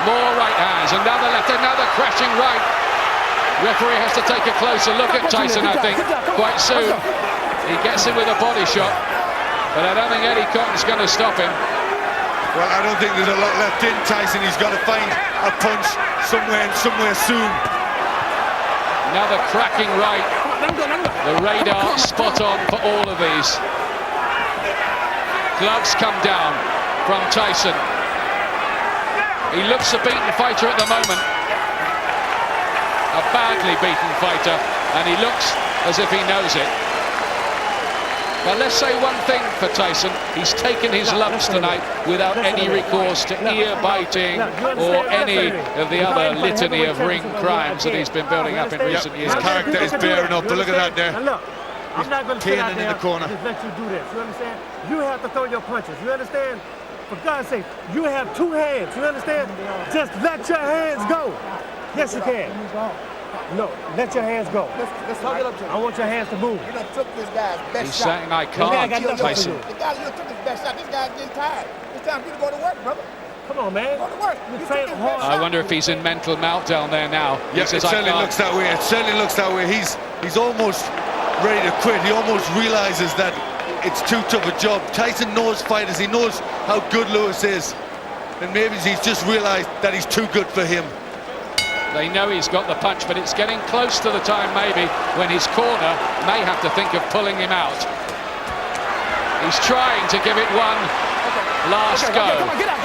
More right hands, another left, another crashing right. Referee has to take a closer look at Tyson, I think, quite soon. He gets him with a body shot, but I don't think Eddie Cotton's going to stop him. Well, I don't think there's a lot left in Tyson. He's got to find a punch somewhere and somewhere soon. Another cracking right. The radar spot on for all of these. Gloves come down from Tyson. He looks a beaten fighter at the moment. A badly beaten fighter, and he looks as if he knows it. But let's say one thing for Tyson, he's taken his lumps tonight without any recourse to ear biting or any of the other litany of ring crimes that he's been building up in recent years. His character is bearing up, but look at that there. I'm not going to sit out in there the corner. and just let you do this. You understand? You have to throw your punches. You understand? For God's sake, you have 2 hands. You understand? Just let your hands go. Yes, you can. No, let your hands go. Let's talk it up to him. I want your hands to move. You done took this guy's best He's shot. saying I can't, Tyson. The guy you took his best shot. This guy's getting tired. It's time for you to go to work, brother. Come on, man. Go to work. You train hard. I wonder if he's in mental meltdown there now. Yeah, it certainly looks that way. It certainly looks that way. He's almost ready to quit. He almost realizes that it's too tough a job. Tyson knows fighters. He knows how good Lewis is. And maybe he's just realized that he's too good for him. They know he's got the punch, but it's getting close to the time maybe when his corner may have to think of pulling him out. He's trying to give it one last go. Come on, get out.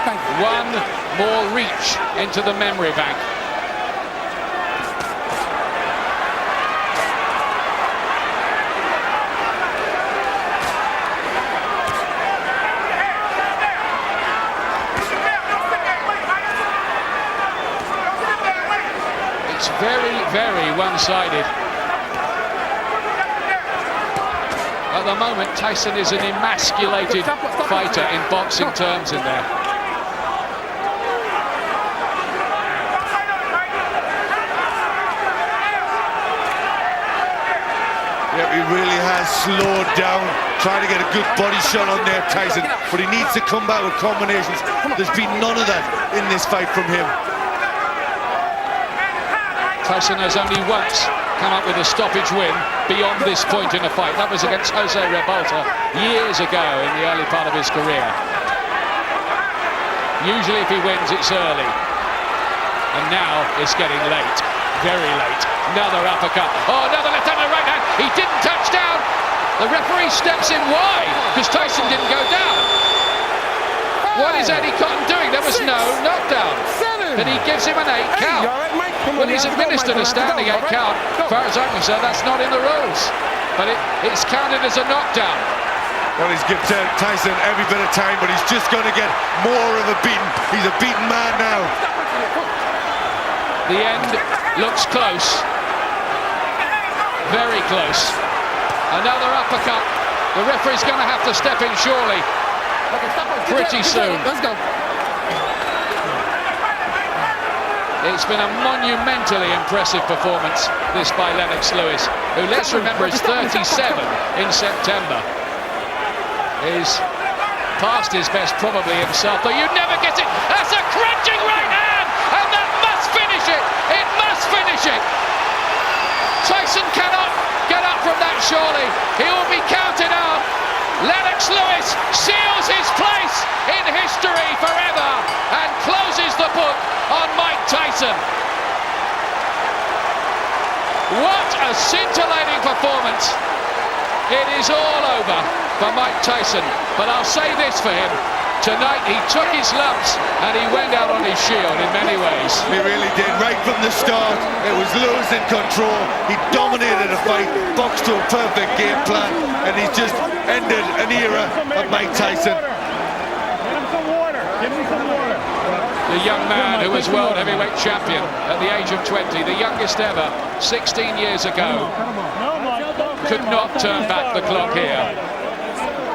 Thank you. One more reach into the memory bank. It's very, very one-sided. At the moment, Tyson is an emasculated fighter in boxing terms in there. really has slowed down, trying to get a good body shot on there, Tyson, but he needs to come back with combinations. There's been none of that in this fight from him. Tyson has only once come up with a stoppage win beyond this point in a fight. That was against Jose Rebalta years ago in the early part of his career. Usually if he wins, it's early. And now it's getting late, very late. Another uppercut. Oh, another left hand and right hand. He didn't touch down. The referee steps in. Why? Because Tyson didn't go down. What is Eddie Cotton doing? There was no knockdown. But he gives him an 8 count. Well, he's administered a standing 8 count. As far as I'm concerned, that's not in the rules. But it's counted as a knockdown. Well, he's given Tyson every bit of time, but he's just going to get more of a beating. He's a beaten man now. The end looks close. Very close. Another uppercut. The referee's going to have to step in surely. Pretty soon. Let's go. It's been a monumentally impressive performance, this by Lennox Lewis, who, let's remember, is 37 in September. Is past his best probably himself, but you never get it. That's a crunching right hand, and that must finish it. It must finish it. Tyson cannot get up from that surely. He will be counted out. Lennox Lewis seals his place in history forever and closes the book on Mike Tyson. What a scintillating performance. It is all over for Mike Tyson, but I'll say this for him. Tonight he took his lumps and he went out on his shield in many ways. He really did, right from the start. It was Lewis in control. He dominated the fight, boxed to a perfect game plan, and he's just ended an era of Mike Tyson. Get him some water. Give me some water. The young man who was world heavyweight champion at the age of 20, the youngest ever, 16 years ago, could not turn back the clock here.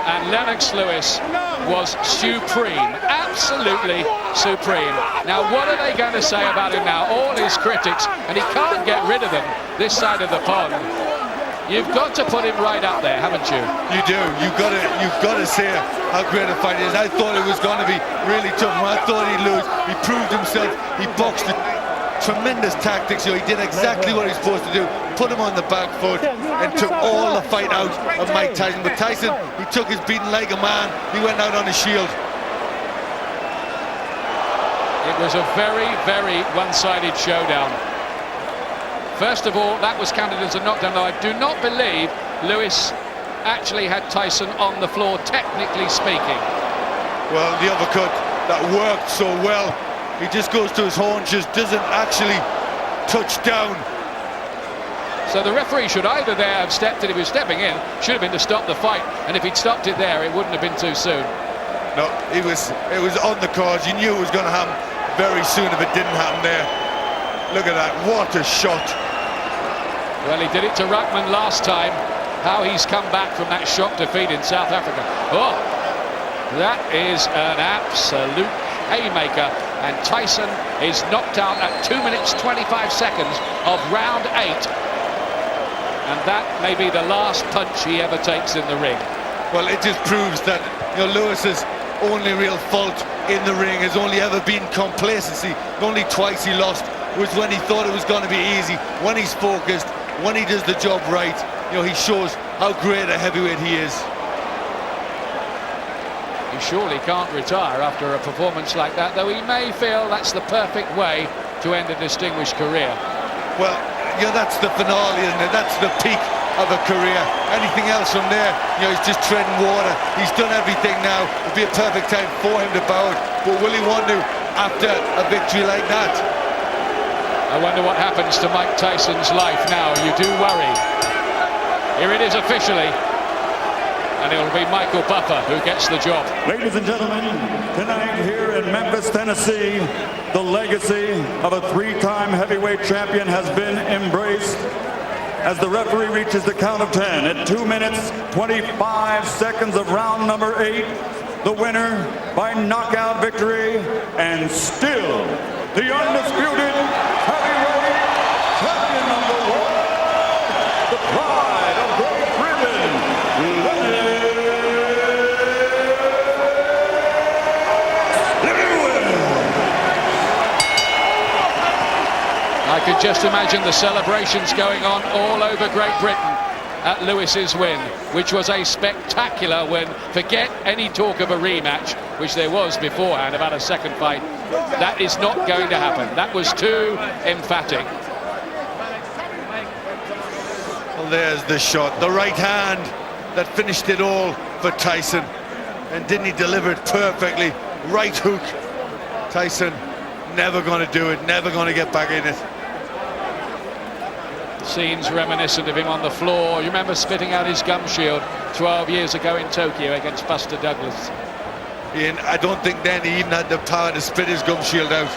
And Lennox Lewis was supreme, absolutely supreme. Now, what are they going to say about him now? All his critics, and he can't get rid of them this side of the pond. You've got to put him right up there, haven't you? You do. You've got to say how great a fight it is. I thought it was going to be really tough. I thought he'd lose. He proved himself. He boxed with tremendous tactics. You know, he did exactly what he was supposed to do. Put him on the back foot and took all the fight out of Mike Tyson. But Tyson, he took his beating like a man. He went out on his shield. It was a very, very one-sided showdown. First of all, that was counted as a knockdown. Now, I do not believe Lewis actually had Tyson on the floor, technically speaking. Well, the uppercut that worked so well, he just goes to his haunches, doesn't actually touch down. So the referee should either there have stepped in, if he was stepping in, should have been to stop the fight, and if he'd stopped it there, it wouldn't have been too soon. No, it was on the cards. You knew it was going to happen very soon if it didn't happen there. Look at that, what a shot. Well, he did it to Ruckman last time. How he's come back from that shock defeat in South Africa. Oh, that is an absolute haymaker. And Tyson is knocked out at 2 minutes 25 seconds of round 8. And that may be the last punch he ever takes in the ring. Well, it just proves that, you know, Lewis's only real fault in the ring has only ever been complacency. Only twice he lost was when he thought it was going to be easy. When he's focused, when he does the job right, you know, he shows how great a heavyweight he is. He surely can't retire after a performance like that, though he may feel that's the perfect way to end a distinguished career. Well, you know, that's the finale, isn't it? That's the peak of a career. Anything else from there, you know, he's just treading water. He's done everything now. It'd be a perfect time for him to bow out. But will he want to after a victory like that? I wonder what happens to Mike Tyson's life now. You do worry. Here it is officially. And it will be Michael Buffer who gets the job. Ladies and gentlemen, tonight here in Memphis, Tennessee, the legacy of a three-time heavyweight champion has been embraced as the referee reaches the count of 10 at 2 minutes, 25 seconds of round number 8. The winner by knockout victory and still the undisputed heavyweight champion of the world, the pride of Great Britain. I could just imagine the celebrations going on all over Great Britain at Lewis's win, which was a spectacular win. Forget any talk of a rematch, which there was beforehand about a second fight. That is not going to happen. That was too emphatic. Well, there's the shot, the right hand that finished it all for Tyson. And didn't he deliver it perfectly? Right hook. Tyson never going to do it, never going to get back in it. Scenes reminiscent of him on the floor. You remember spitting out his gum shield 12 years ago in Tokyo against Buster Douglas. And I don't think then he even had the power to spit his gum shield out.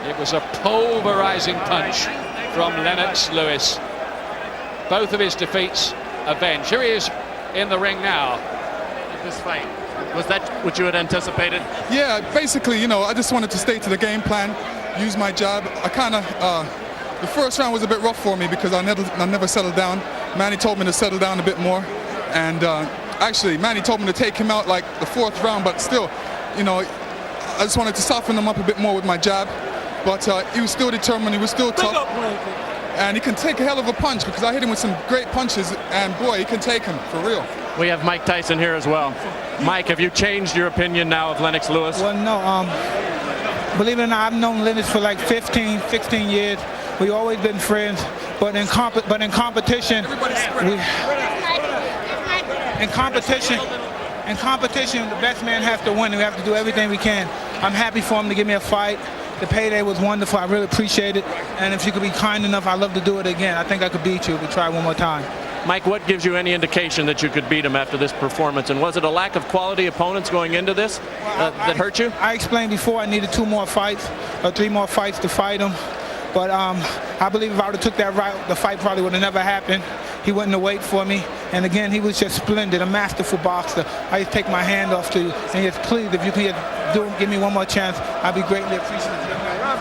It was a pulverizing punch from Lennox Lewis. Both of his defeats avenged. Here he is in the ring now. This fight, was that what you had anticipated? Yeah, basically, you know, I just wanted to stay to the game plan, use my jab. I kind of, the first round was a bit rough for me because I never settled down. Manny told me to settle down a bit more. And actually, Manny told me to take him out like the fourth round, but still, you know, I just wanted to soften him up a bit more with my jab. But he was still determined, he was still tough. And he can take a hell of a punch because I hit him with some great punches, and boy, he can take him, for real. We have Mike Tyson here as well. Mike, have you changed your opinion now of Lennox Lewis? Well, no. Believe it or not, I've known Lennox for like 15, 16 years. We've always been friends, but in competition, in competition, the best man has to win. We have to do everything we can. I'm happy for him to give me a fight. The payday was wonderful. I really appreciate it. And if you could be kind enough, I'd love to do it again. I think I could beat you if we try one more time. Mike, what gives you any indication that you could beat him after this performance? And was it a lack of quality opponents going into this that hurt you? I explained before I needed 2 more fights or 3 more fights to fight him. But I believe if I would have took that route, the fight probably would have never happened. He wouldn't have waited for me. And again, he was just splendid, a masterful boxer. I just take my hand off to you. And just please, if you can give me one more chance, I'd be greatly appreciative.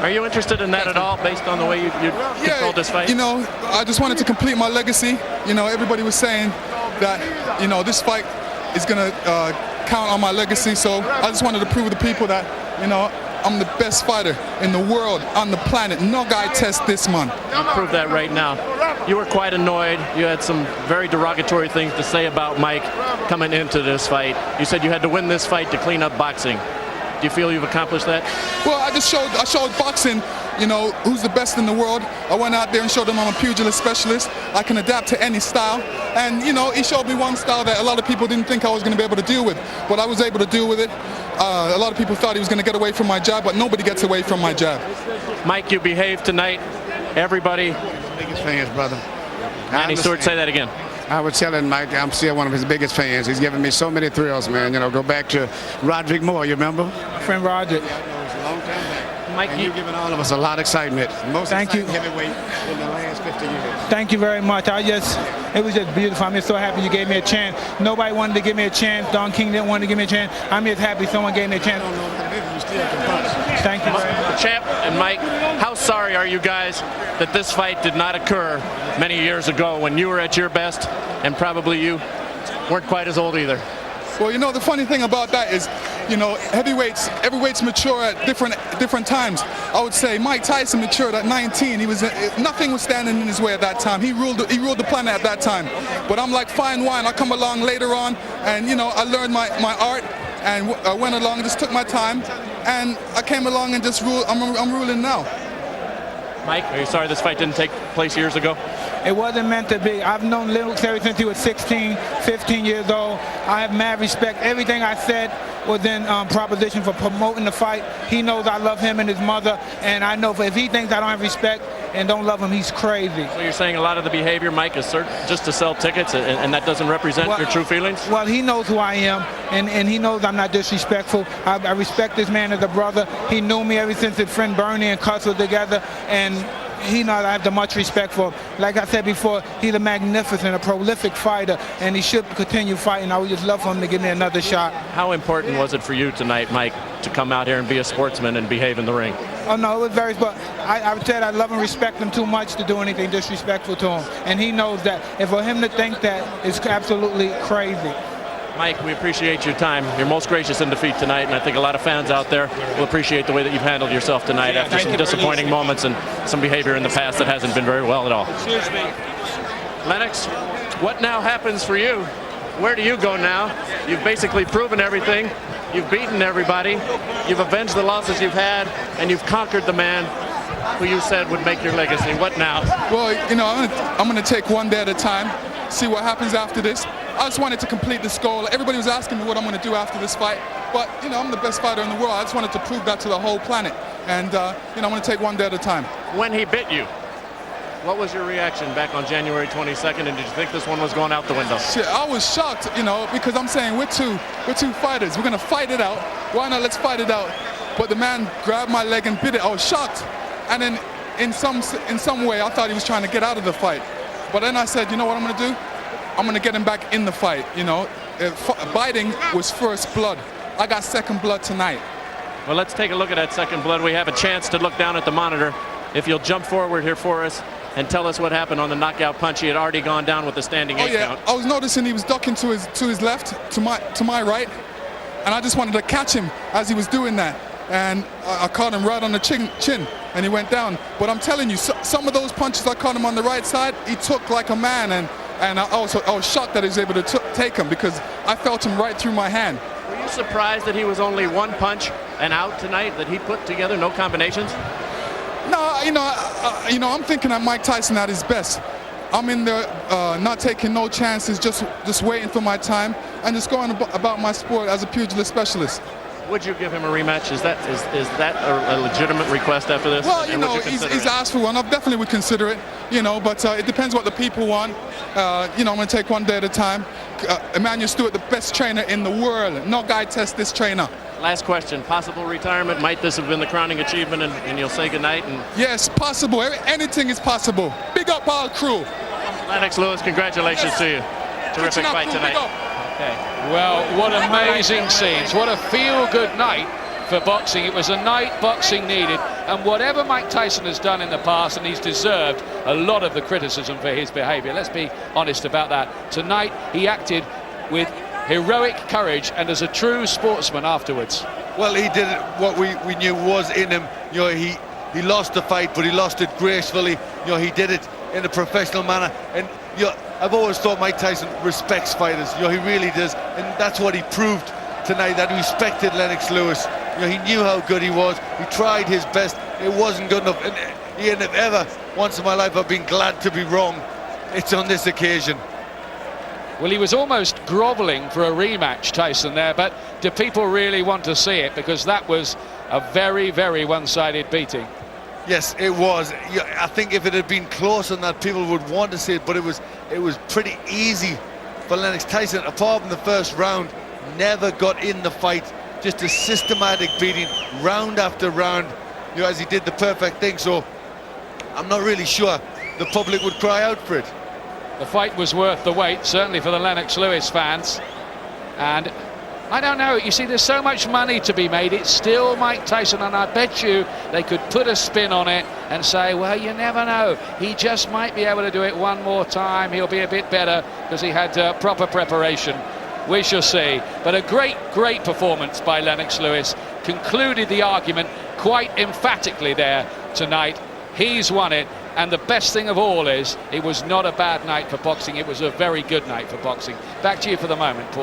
Are you interested in that at all, based on the way you controlled this fight? You know, I just wanted to complete my legacy. You know, everybody was saying that, you know, this fight is going to count on my legacy. So I just wanted to prove to the people that, you know, I'm the best fighter in the world, on the planet. No guy tests this, man. You prove that right now. You were quite annoyed. You had some very derogatory things to say about Mike coming into this fight. You said you had to win this fight to clean up boxing. Do you feel you've accomplished that? Well, I showed boxing, you know, who's the best in the world. I went out there and showed them I'm a pugilist specialist. I can adapt to any style. And, you know, he showed me one style that a lot of people didn't think I was going to be able to deal with. But I was able to deal with it. A lot of people thought he was going to get away from my jab, but nobody gets away from my jab. Mike, you behaved tonight. Everybody. Biggest fans, brother. Manny Stewart, say that again. I was telling Mike I'm still one of his biggest fans. He's given me so many thrills, man. You know, go back to Roderick Moore, you remember? Friend Roger. It was a long time back. Mike, you've given all of us a lot of excitement. Most Thank you. Heavyweight in the last 50 years. Thank you very much. It was just beautiful. I'm just so happy you gave me a chance. Nobody wanted to give me a chance. Don King didn't want to give me a chance. I'm just happy someone gave me a chance. I don't know what it is. You still can punch. Thank you very much. Champ and Mike, how sorry are you guys that this fight did not occur many years ago when you were at your best and probably you weren't quite as old either? Well, you know, the funny thing about that is, you know, heavyweights mature at different times. I would say Mike Tyson matured at 19. Nothing was standing in his way at that time. He ruled the planet at that time. But I'm like fine wine. I come along later on, and you know, I learned my art, and I went along, just took my time, and I came along and just ruled. I'm ruling now. Mike, are you sorry this fight didn't take place years ago? It wasn't meant to be. I've known Lennox ever since he was 16, 15 years old. I have mad respect. Everything I said was in proposition for promoting the fight. He knows I love him and his mother, and I know if he thinks I don't have respect and don't love him, he's crazy. So you're saying a lot of the behavior, Mike, is just to sell tickets, and that doesn't represent your true feelings? Well, he knows who I am, and he knows I'm not disrespectful. I respect this man as a brother. He knew me ever since his friend Bernie and Cuss were together, and he knows I have the much respect for him. Like I said before, he's a magnificent, a prolific fighter, and he should continue fighting. I would just love for him to give me another shot. How important was it for you tonight, Mike, to come out here and be a sportsman and behave in the ring? Oh, no, it was very, but I said I love and respect him too much to do anything disrespectful to him. And he knows that. And for him to think that is absolutely crazy. Mike, we appreciate your time. You're most gracious in defeat tonight, and I think a lot of fans out there will appreciate the way that you've handled yourself tonight after some disappointing moments and some behavior in the past that hasn't been very well at all. Excuse me. Lennox, what now happens for you? Where do you go now? You've basically proven everything. You've beaten everybody. You've avenged the losses you've had, and you've conquered the man who you said would make your legacy. What now? Well, you know, I'm gonna take one day at a time, see what happens after this. I just wanted to complete this goal. Everybody was asking me what I'm gonna do after this fight, but you know, I'm the best fighter in the world. I just wanted to prove that to the whole planet, and you know, I'm gonna take one day at a time. When he bit you, what was your reaction back on January 22nd, and did you think this one was going out the window? Shit, I was shocked, you know, because I'm saying we're two fighters. We're gonna fight it out. Why not? Let's fight it out. But the man grabbed my leg and bit it. I was shocked, and then in some way I thought he was trying to get out of the fight. But then I said, you know what I'm gonna do? I'm gonna get him back in the fight. You know, biting was first blood. I got second blood tonight. Well, let's take a look at that second blood. We have a chance to look down at the monitor. If you'll jump forward here for us and tell us what happened on the knockout punch. He had already gone down with the standing 8 count. I was noticing he was ducking to his left, to my right, and I just wanted to catch him as he was doing that. And I caught him right on the chin, and he went down. But I'm telling you, some of those punches I caught him on the right side, he took like a man, and I was shocked that he was able to take him because I felt him right through my hand. Were you surprised that he was only one punch and out tonight, that he put together no combinations? No, you know, I'm thinking that Mike Tyson at his best. I'm in there not taking no chances, just waiting for my time, and just going about my sport as a pugilist specialist. Would you give him a rematch? Is that a legitimate request after this? Well, you know, he's asked for one. I definitely would consider it, you know, but it depends what the people want. You know, I'm going to take one day at a time. Emmanuel Stewart, the best trainer in the world. No guy tests this trainer. Last question, possible retirement? Might this have been the crowning achievement and you'll say goodnight? Yes, possible. Anything is possible. Big up our crew. Lennox Lewis, congratulations to you. Terrific fight tonight. Okay. Well, what amazing scenes. What a feel-good night for boxing. It was a night boxing needed. And whatever Mike Tyson has done in the past, and he's deserved a lot of the criticism for his behavior. Let's be honest about that. Tonight, he acted with heroic courage and as a true sportsman afterwards. Well, he did what we knew was in him. You know, he lost the fight, but he lost it gracefully. You know, he did it in a professional manner. And you know, I've always thought Mike Tyson respects fighters. You know, he really does, and that's what he proved tonight. That he respected Lennox Lewis. You know, he knew how good he was. He tried his best. It wasn't good enough. And Ian, if ever once in my life I've been glad to be wrong, it's on this occasion. Well, he was almost groveling for a rematch, Tyson, there, but do people really want to see it? Because that was a very, very one-sided beating. Yes, it was. I think if it had been closer than that, people would want to see it, but it was pretty easy for Lennox. Tyson, apart from the first round, never got in the fight. Just a systematic beating, round after round, you know, as he did the perfect thing. So I'm not really sure the public would cry out for it. The fight was worth the wait, certainly for the Lennox Lewis fans. And I don't know, you see, there's so much money to be made. It's still Mike Tyson, and I bet you they could put a spin on it and say, well, you never know. He just might be able to do it one more time. He'll be a bit better because he had proper preparation. We shall see. But a great, great performance by Lennox Lewis. Concluded the argument quite emphatically there tonight. He's won it. And the best thing of all is, it was not a bad night for boxing. It was a very good night for boxing. Back to you for the moment, Paul.